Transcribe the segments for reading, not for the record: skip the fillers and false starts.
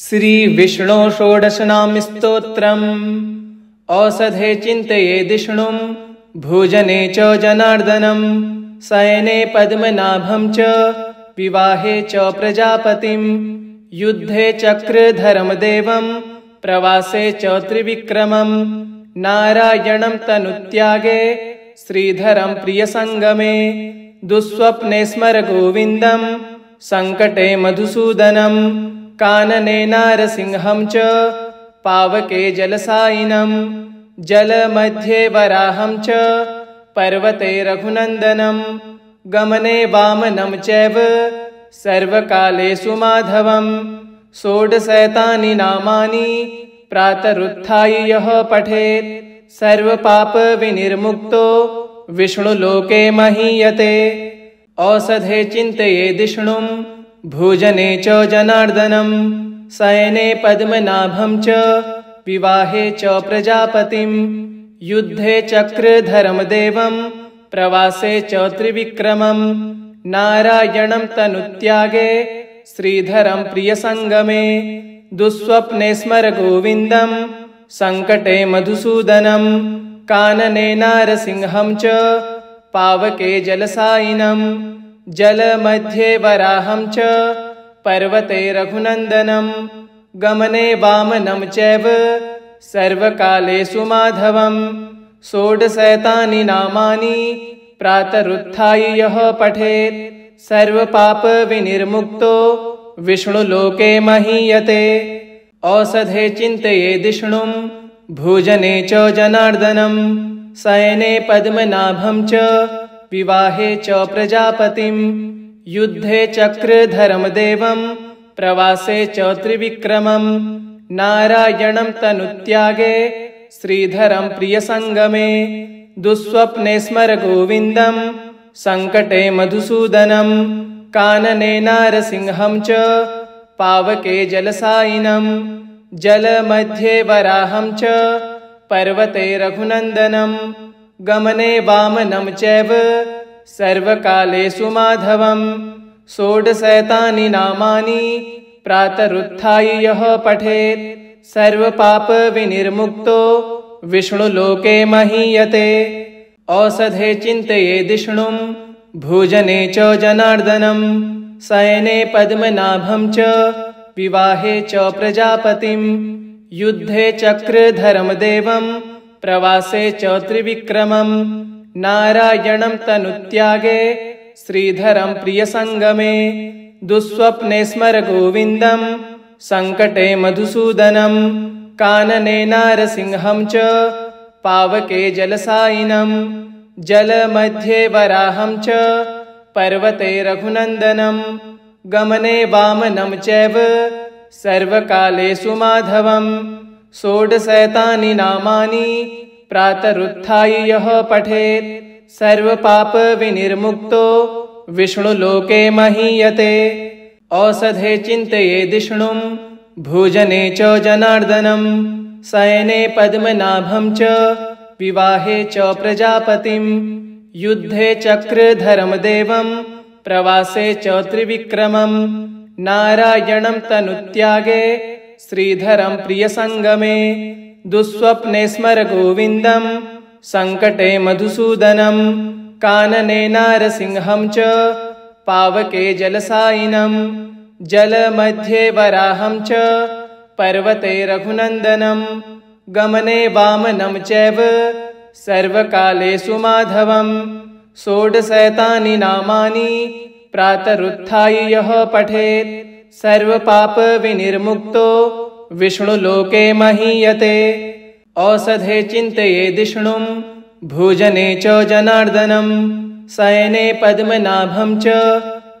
श्रीविष्णो षोडशनाम स्तोत्रम् औषधे चिन्तयेदिष्णुं भोजने च जनार्दनं शयने पद्मनाभं च विवाहे च प्रजापतिं युद्धे चक्रधरमदेवं प्रवासे च त्रिविक्रमं नारायणं तनुत्यागे श्रीधरं प्रियसङ्गमे दुःस्वप्ने स्मर गोविन्दं सङ्कटे मधुसूदनं कानने नारसिंहं च पावके जलसायिनं जलमध्ये वराहं च पर्वते रघुनन्दनं गमने वामनं चैव सर्वकालेषु माधवं षोडशैतानि नामानि प्रातरुत्थाय यः पठेत् सर्वपापविनिर्मुक्तो विष्णुलोके महीयते। औषधे चिन्तयेदिष्णुं भोजने च जनार्दनं शयने पद्मनाभं च विवाहे च प्रजापतिं युद्धे चक्रधरमदेवं प्रवासे च त्रिविक्रमं नारायणं तनुत्यागे श्रीधरं प्रियसङ्गमे दुःस्वप्ने स्मर गोविन्दं सङ्कटे मधुसूदनं कानने नारसिंहं च पावके जलसायिनं जलमध्ये वराहं च पर्वते रघुनन्दनं गमने वामनं चैव सर्वकालेषु माधवं षोडशैतानि नामानि प्रातरुत्थाय यः पठेत् सर्वपापविनिर्मुक्तो विष्णुलोके महीयते। औषधे चिन्तयेदिष्णुं भोजने च जनार्दनं शयने पद्मनाभं च विवाहे च प्रजापतिं युद्धे चक्रधरमदेवं प्रवासे च त्रिविक्रमं नारायणं तनुत्यागे श्रीधरं प्रियसङ्गमे दुःस्वप्ने स्मर गोविन्दं सङ्कटे मधुसूदनं कानने नारसिंहं च पावके जलसायिनं जलमध्ये वराहं च पर्वते रघुनन्दनं गमने वामनं चैव सर्वकालेषु माधवं षोडशैतानि नामानि प्रातरुत्थाय यः पठेत् सर्वपापविनिर्मुक्तो विष्णुलोके महीयते। औषधे चिन्तयेदिष्णुं भोजने च जनार्दनं शयने पद्मनाभं च विवाहे च प्रजापतिं युद्धे चक्रधरमदेवं प्रवासे च त्रिविक्रमं नारायणं तनुत्यागे श्रीधरं प्रियसङ्गमे दुःस्वप्ने स्मर गोविन्दं सङ्कटे मधुसूदनं कानने नारसिंहं च पावके जलसायिनं जलमध्ये वराहं च पर्वते रघुनन्दनं गमने वामनं चैव सर्वकालेषु माधवं षोडशैतानि नामानि प्रातरुत्थाय यः पठेत् सर्वपापविनिर्मुक्तो विष्णुलोके महीयते। औषधे चिन्तयेदिष्णुं भोजने च जनार्दनं शयने पद्मनाभं च विवाहे च प्रजापतिं युद्धे चक्रधरमदेवं प्रवासे च त्रिविक्रमं नारायणं तनुत्यागे श्रीधरं प्रियसङ्गमे दुःस्वप्ने स्मर गोविन्दं सङ्कटे मधुसूदनं कानने नारसिंहं च पावके जलसायिनं जलमध्ये वराहं च पर्वते रघुनन्दनं गमने वामनं चैव सर्वकालेषु माधवं षोडशैतानि नामानि प्रातरुत्थाय यः पठेत् सर्वपापविनिर्मुक्तो विष्णुलोके महीयते। औषधे चिन्तयेदिष्णुं भोजने च जनार्दनं शयने पद्मनाभं च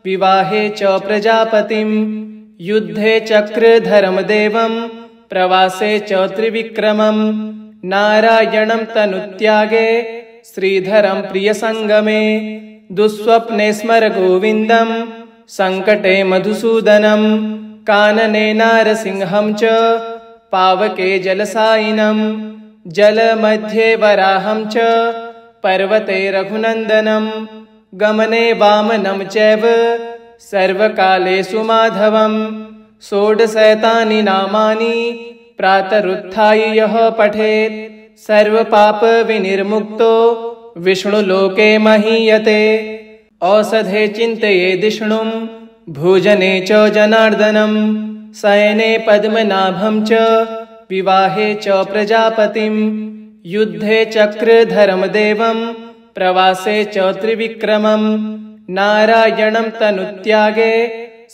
विवाहे च प्रजापतिं युद्धे चक्रधरमदेवं प्रवासे च त्रिविक्रमं नारायणं तनुत्यागे श्रीधरं प्रियसङ्गमे दुःस्वप्ने स्मर गोविन्दं सङ्कटे मधुसूदनं कानने नारसिंहं च पावके जलसायिनं जलमध्ये वराहं च पर्वते रघुनन्दनं गमने वामनं चैव सर्वकालेषु माधवं षोडशैतानि नामानि प्रातरुत्थाय यः पठेत् सर्वपापविनिर्मुक्तो विष्णुलोके महीयते। औषधे चिन्तयेदिष्णुं भोजने च जनार्दनं शयने पद्मनाभं च विवाहे च प्रजापतिं युद्धे चक्रधर्मदेवं प्रवासे च त्रिविक्रमं नारायणं तनुत्यागे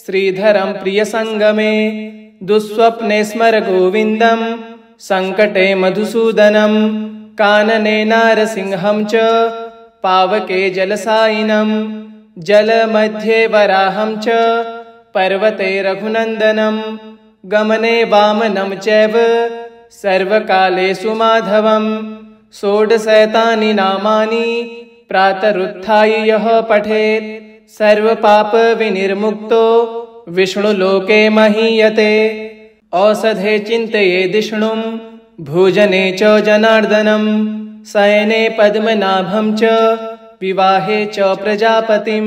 श्रीधरं प्रियसङ्गमे दुःस्वप्ने स्मर गोविन्दं सङ्कटे मधुसूदनं कानने नारसिंहं च पावके जलसायिनं जलमध्ये वराहं च पर्वते रघुनन्दनं गमने वामनं चैव सर्वकालेषु माधवं। षोडशैतानि नामानि प्रातरुत्थाय यः पठेत् सर्वपापविनिर्मुक्तो विष्णुलोके महीयते। औषधे चिन्तयेदिष्णुं भोजने च जनार्दनं शयने पद्मनाभं च विवाहे च प्रजापतिं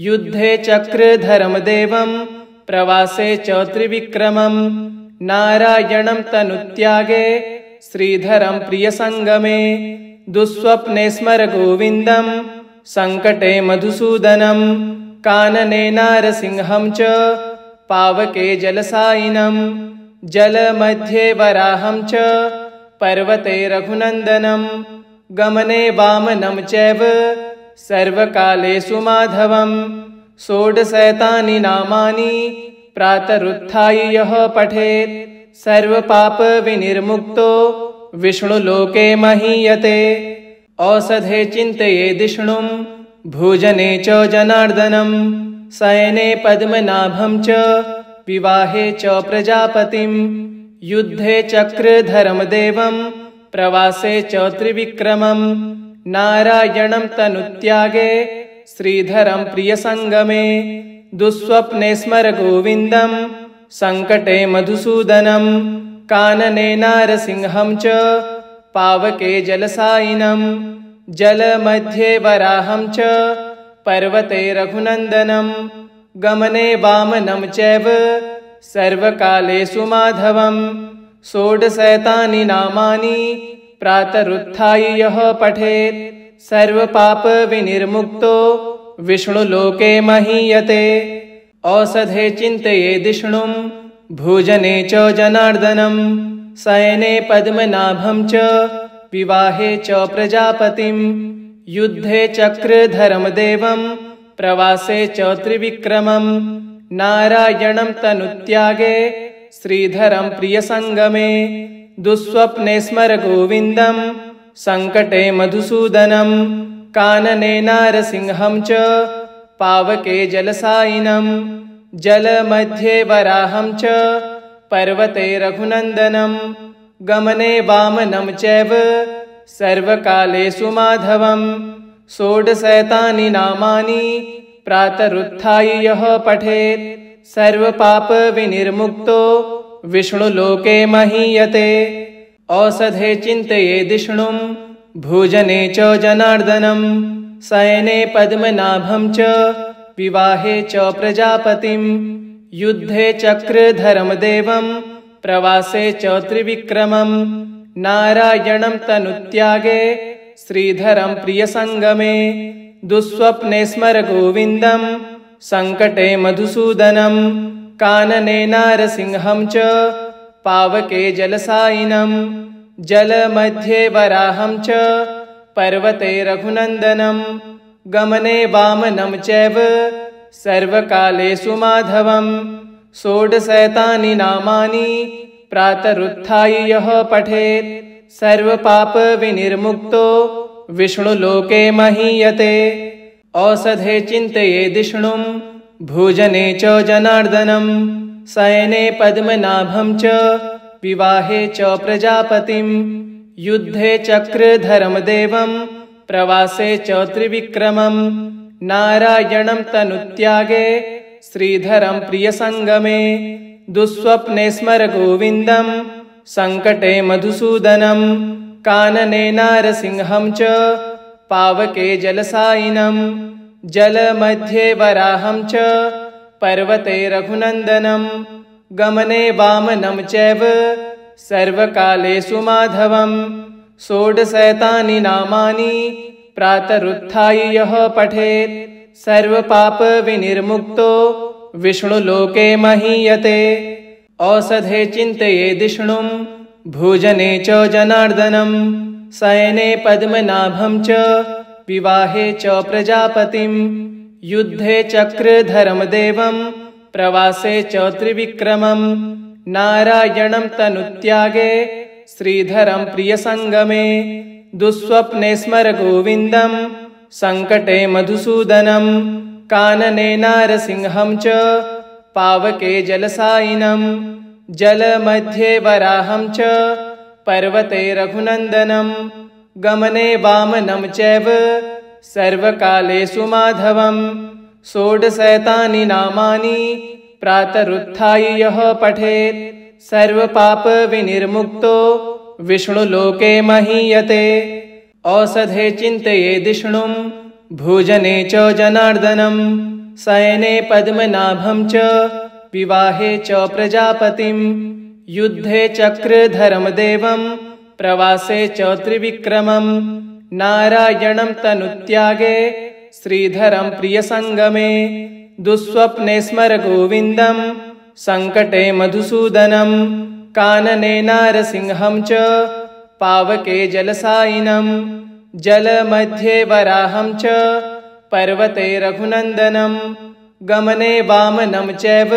युद्धे चक्रधर्मदेवं प्रवासे च त्रिविक्रमं नारायणं तनुत्यागे श्रीधरं प्रियसङ्गमे दुःस्वप्ने स्मर गोविन्दं सङ्कटे मधुसूदनं कानने नारसिंहं च पावके जलसायिनं जलमध्ये वराहं च पर्वते रघुनन्दनं गमने वामनं चैव सर्वकालेषु माधवं। षोडशैतानि नामानि प्रातरुत्थाय यः पठेत् सर्वपापविनिर्मुक्तो विष्णुलोके महीयते। औषधे चिन्तयेदिष्णुं भोजने च जनार्दनं शयने पद्मनाभं च विवाहे च प्रजापतिं युद्धे चक्रधर्मदेवं प्रवासे च त्रिविक्रमं नारायणं तनुत्यागे श्रीधरं प्रियसङ्गमे दुःस्वप्ने स्मर गोविन्दं सङ्कटे मधुसूदनं कानने नारसिंहं च पावके जलसायिनं जलमध्ये वराहं च पर्वते रघुनन्दनं गमने वामनं चैव सर्वकालेषु माधवं। षोडशैतानि नामानि प्रातरुत्थाय यः पठेत् सर्वपापविनिर्मुक्तो विष्णुलोके महीयते। औषधे चिन्तयेदिष्णुं भोजने च जनार्दनं शयने पद्मनाभं च विवाहे च प्रजापतिं युद्धे चक्रधर्मदेवं प्रवासे च त्रिविक्रमं नारायणं तनुत्यागे श्रीधरं प्रियसङ्गमे दुःस्वप्ने स्मर गोविन्दं सङ्कटे मधुसूदनं कानने नारसिंहं च पावके जलसायिनं जलमध्ये वराहं च पर्वते रघुनन्दनं गमने वामनं चैव सर्वकालेषु माधवं। षोडशैतानि नामानि प्रातरुत्थाय यः पठेत् सर्वपापविनिर्मुक्तो विष्णुलोके महीयते। औषधे चिन्तयेदिष्णुं भोजने च जनार्दनं शयने पद्मनाभं च विवाहे च प्रजापतिं युद्धे चक्रधर्मदेवं प्रवासे च त्रिविक्रमं नारायणं तनुत्यागे श्रीधरं प्रियसङ्गमे दुःस्वप्ने स्मर गोविन्दं सङ्कटे मधुसूदनं कानने नारसिंहं च पावके जलसायिनं जलमध्ये वराहं च पर्वते रघुनन्दनं गमने वामनं चैव सर्वकालेषु माधवं। षोडशैतानि नामानि प्रातरुत्थाय यः पठेत् सर्वपापविनिर्मुक्तो विष्णुलोके महीयते। औषधे चिन्तयेदिष्णुं भोजने च जनार्दनं शयने पद्मनाभं च विवाहे च प्रजापतिं युद्धे चक्रधर्मदेवं प्रवासे च त्रिविक्रमं नारायणं तनुत्यागे श्रीधरं प्रियसङ्गमे दुःस्वप्ने स्मर गोविन्दं सङ्कटे मधुसूदनं कानने नारसिंहं च पावके जलसायिनं जलमध्ये वराहं च पर्वते रघुनन्दनं गमने वामनं चैव सर्वकालेषु माधवम्। षोडशैतानि नामानि प्रातरुत्थाय यः पठेत् सर्वपापविनिर्मुक्तो विष्णुलोके महीयते। औषधे चिन्तयेदिष्णुं भोजने च जनार्दनं शयने पद्मनाभं च विवाहे च प्रजापतिं युद्धे चक्रधरमदेवं प्रवासे च त्रिविक्रमं नारायणं तनुत्यागे श्रीधरं प्रियसङ्गमे दुःस्वप्ने स्मर गोविन्दं सङ्कटे मधुसूदनं कानने नारसिंहं च पावके जलसायिनं जलमध्ये वराहं च पर्वते रघुनन्दनं गमने वामनं चैव सर्वकालेषु माधवम्। षोडशैतानि नामानि प्रातरुत्थाय यः पठेत् सर्वपापविनिर्मुक्तो विष्णुलोके महीयते। औषधे चिन्तयेदिष्णुं भोजने च जनार्दनं शयने पद्मनाभं च विवाहे च प्रजापतिं युद्धे चक्रधरमदेवं प्रवासे च त्रिविक्रमं नारायणं तनुत्यागे श्रीधरं प्रियसङ्गमे दुःस्वप्ने स्मर गोविन्दं सङ्कटे मधुसूदनं कानने नारसिंहं च पावके जलसायिनं जलमध्ये वराहं च पर्वते रघुनन्दनं गमने वामनं चैव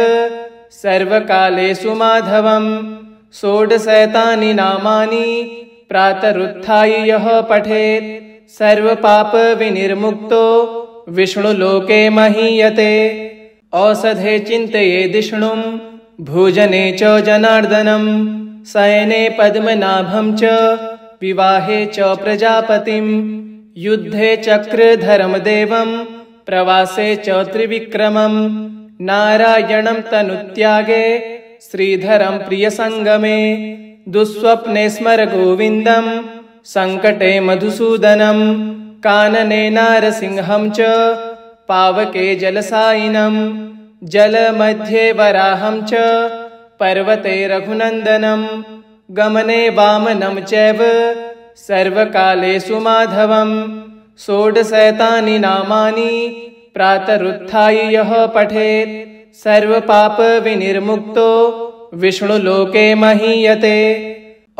सर्वकालेषु माधवम्। षोडशैतानि नामानि प्रातरुत्थाय यः पठेत् सर्वपापविनिर्मुक्तो विष्णुलोके महीयते। औषधे चिन्तयेदिष्णुं भोजने च जनार्दनं शयने पद्मनाभं च विवाहे च प्रजापतिं युद्धे चक्रधरमदेवं प्रवासे च त्रिविक्रमं नारायणं तनुत्यागे श्रीधरं प्रियसङ्गमे दुःस्वप्ने स्मर गोविन्दं सङ्कटे मधुसूदनं कानने नारसिंहं च पावके जलसायिनं जलमध्ये वराहं च पर्वते रघुनन्दनं गमने वामनं चैव सर्वकालेषु माधवम्। षोडशैतानि नामानि प्रातरुत्थाय यः पठेत् सर्वपापविनिर्मुक्तो विष्णुलोके महीयते।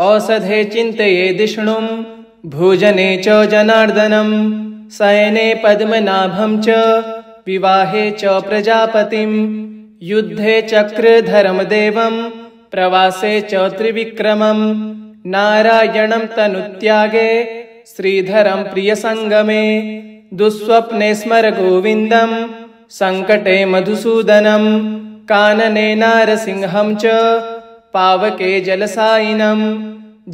औषधे चिन्तयेदिष्णुं भोजने च जनार्दनं शयने पद्मनाभं च विवाहे च प्रजापतिं युद्धे चक्रधरमदेवं प्रवासे च त्रिविक्रमं नारायणं तनुत्यागे श्रीधरं प्रियसङ्गमे दुःस्वप्ने स्मर गोविन्दं सङ्कटे मधुसूदनं कानने नारसिंहं च पावके जलसायिनं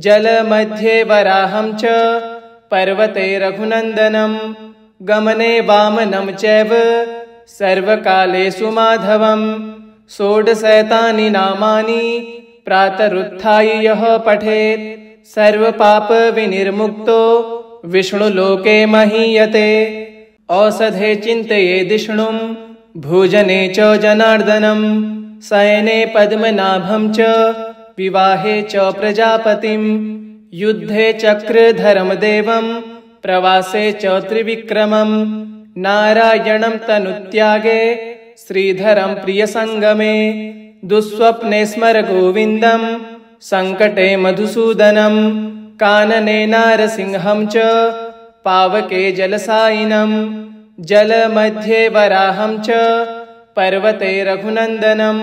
जलमध्ये वराहं च पर्वते रघुनन्दनं गमने वामनं चैव सर्वकालेषु माधवम्। षोडशैतानि नामानि प्रातरुत्थाय यः पठेत् सर्वपापविनिर्मुक्तो विष्णुलोके महीयते। औषधे चिन्तयेदिष्णुं भोजने च जनार्दनं शयने पद्मनाभं च विवाहे च प्रजापतिं युद्धे चक्रधरमदेवं प्रवासे च त्रिविक्रमं नारायणं तनुत्यागे श्रीधरं प्रियसङ्गमे दुःस्वप्ने स्मर गोविन्दं सङ्कटे मधुसूदनं कानने नारसिंहं च पावके जलसायिनं जलमध्ये वराहं च पर्वते रघुनन्दनं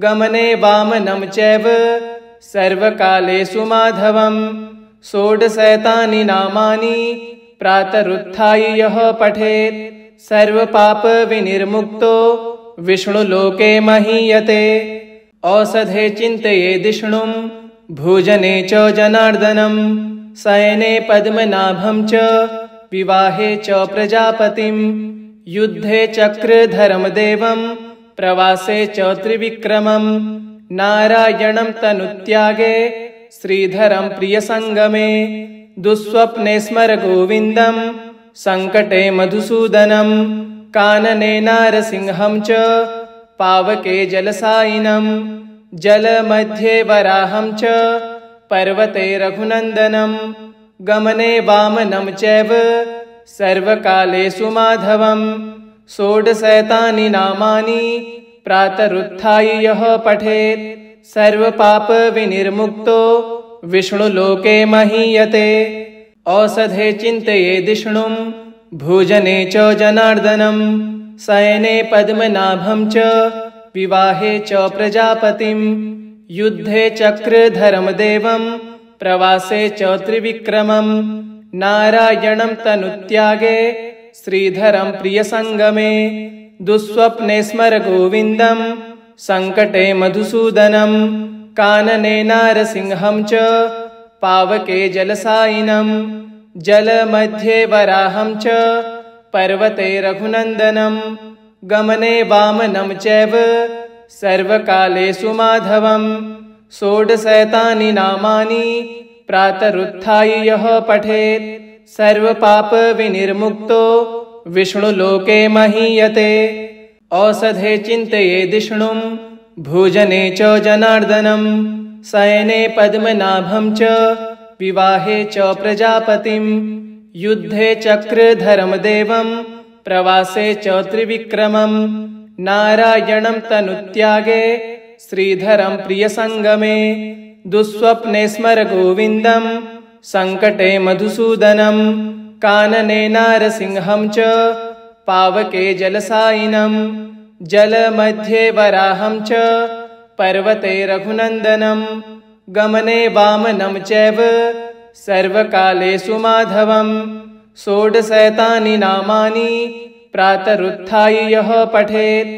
गमने वामनं चैव सर्वकालेषु माधवम्। षोडशैतानि नामानि प्रातरुत्थाय यः पठेत् सर्वपापविनिर्मुक्तो विष्णुलोके महीयते। औषधे चिन्तयेदिष्णुं भोजने च जनार्दनं शयने पद्मनाभं च विवाहे च प्रजापतिं युद्धे चक्रधरमदेवं प्रवासे च त्रिविक्रमं नारायणं तनुत्यागे श्रीधरं प्रियसङ्गमे दुःस्वप्ने स्मर गोविन्दं सङ्कटे मधुसूदनं कानने नारसिंहं च पावके जलसायिनं जलमध्ये वराहं च पर्वते रघुनन्दनं गमने वामनं चैव सर्वकालेषु माधवम् षोडशैतानि नामानि प्रातरुत्थाय यः पठेत् सर्वपापविनिर्मुक्तो विष्णुलोके महीयते। औषधे चिन्तयेदिष्णुं भोजने च जनार्दनं शयने पद्मनाभं च विवाहे च प्रजापतिं युद्धे चक्रधरमदेवं प्रवासे च त्रिविक्रमं नारायणं तनुत्यागे श्रीधरं प्रियसङ्गमे दुःस्वप्ने स्मर गोविन्दं सङ्कटे मधुसूदनं कानने नारसिंहं च पावके जलसायिनं जलमध्ये वराहं च पर्वते रघुनन्दनं गमने वामनं चैव सर्वकालेषु माधवम् षोडशैतानि नामानि प्रातरुत्थाय यः पठेत् सर्वपापविनिर्मुक्तो विष्णुलोके महीयते। औषधे चिन्तयेदिष्णुं भोजने च जनार्दनं शयने पद्मनाभं च विवाहे च प्रजापतिं युद्धे चक्रधरमदेवं प्रवासे च त्रिविक्रमं नारायणं तनुत्यागे श्रीधरं प्रियसङ्गमे दुःस्वप्ने स्मर गोविन्दं सङ्कटे मधुसूदनं कानने नारसिंहं च पावके जलसायिनं जलमध्ये वराहं च पर्वते रघुनन्दनं गमने वामनं चैव सर्वकालेषु माधवम् षोडशैतानि नामानि प्रातरुत्थाय यः पठेत्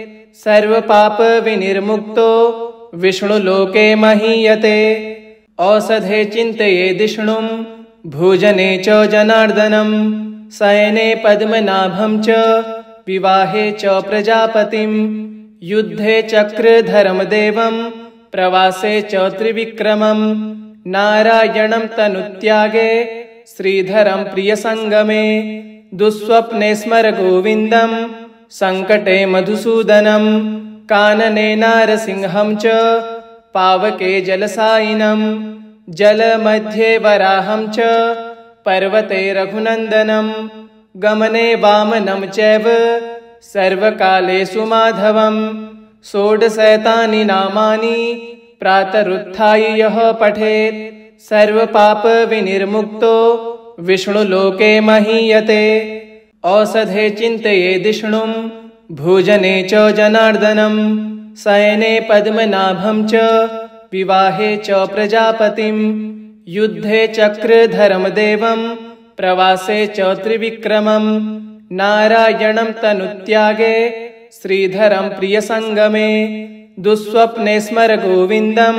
सर्वपापविनिर्मुक्तो विष्णुलोके महीयते। औषधे चिन्तयेदिष्णुं भोजने च जनार्दनं शयने पद्मनाभं च विवाहे च प्रजापतिं युद्धे चक्रधरमदेवं प्रवासे च त्रिविक्रमं नारायणं तनुत्यागे श्रीधरं प्रियसङ्गमे दुःस्वप्ने स्मर गोविन्दं सङ्कटे मधुसूदनं कानने नारसिंहं च पावके जलसायिनं जलमध्ये वराहं च पर्वते रघुनन्दनं गमने वामनं चैव सर्वकालेषु माधवम् षोडशैतानि नामानि प्रातरुत्थाय यः पठेत् सर्वपापविनिर्मुक्तो विष्णुलोके महीयते। औषधे चिन्तयेदिष्णुं भोजने च जनार्दनं शयने पद्मनाभं च विवाहे च प्रजापतिं युद्धे चक्रधरमदेवं प्रवासे च त्रिविक्रमं नारायणं तनुत्यागे श्रीधरं प्रियसङ्गमे दुःस्वप्ने स्मर गोविन्दं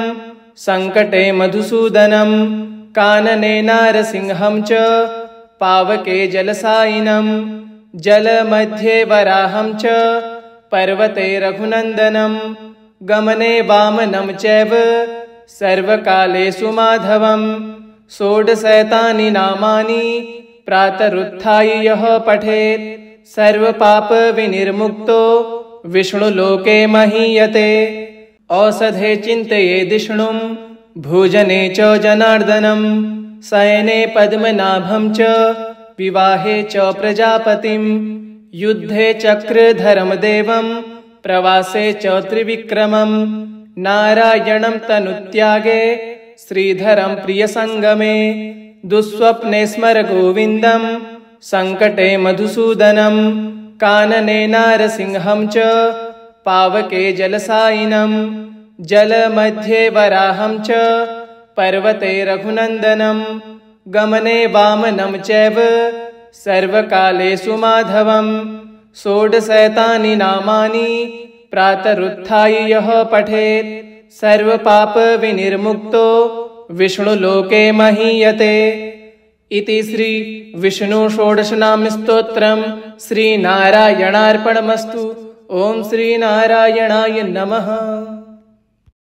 सङ्कटे मधुसूदनं कानने नारसिंहं च पावके जलसायिनं जलमध्ये वराहं च पर्वते रघुनन्दनं गमने वामनं चैव सर्वकालेषु माधवम् षोडशैतानि नामानि प्रातरुत्थाय यः पठेत् सर्वपापविनिर्मुक्तो विष्णुलोके महीयते। औषधे चिन्तयेदिष्णुं भोजने च जनार्दनं शयने पद्मनाभं च विवाहे च प्रजापतिं युद्धे चक्रधरमदेवं प्रवासे च त्रिविक्रमं नारायणं तनुत्यागे श्रीधरं प्रियसङ्गमे दुःस्वप्ने स्मर गोविन्दं सङ्कटे मधुसूदनं कानने नारसिंहं च पावके जलसायिनं जलमध्ये वराहं च पर्वते रघुनन्दनं गमने वामनं चैव सर्वकालेषु माधवम् षोडशैतानि नामानि प्रातरुत्थाय यः पठेत् सर्वपापविनिर्मुक्तो विष्णुलोके महीयते। इति श्री विष्णु षोडशनामस्तोत्रम् श्रीनारायणार्पणमस्तु। ओम श्रीनारायणाय नमः।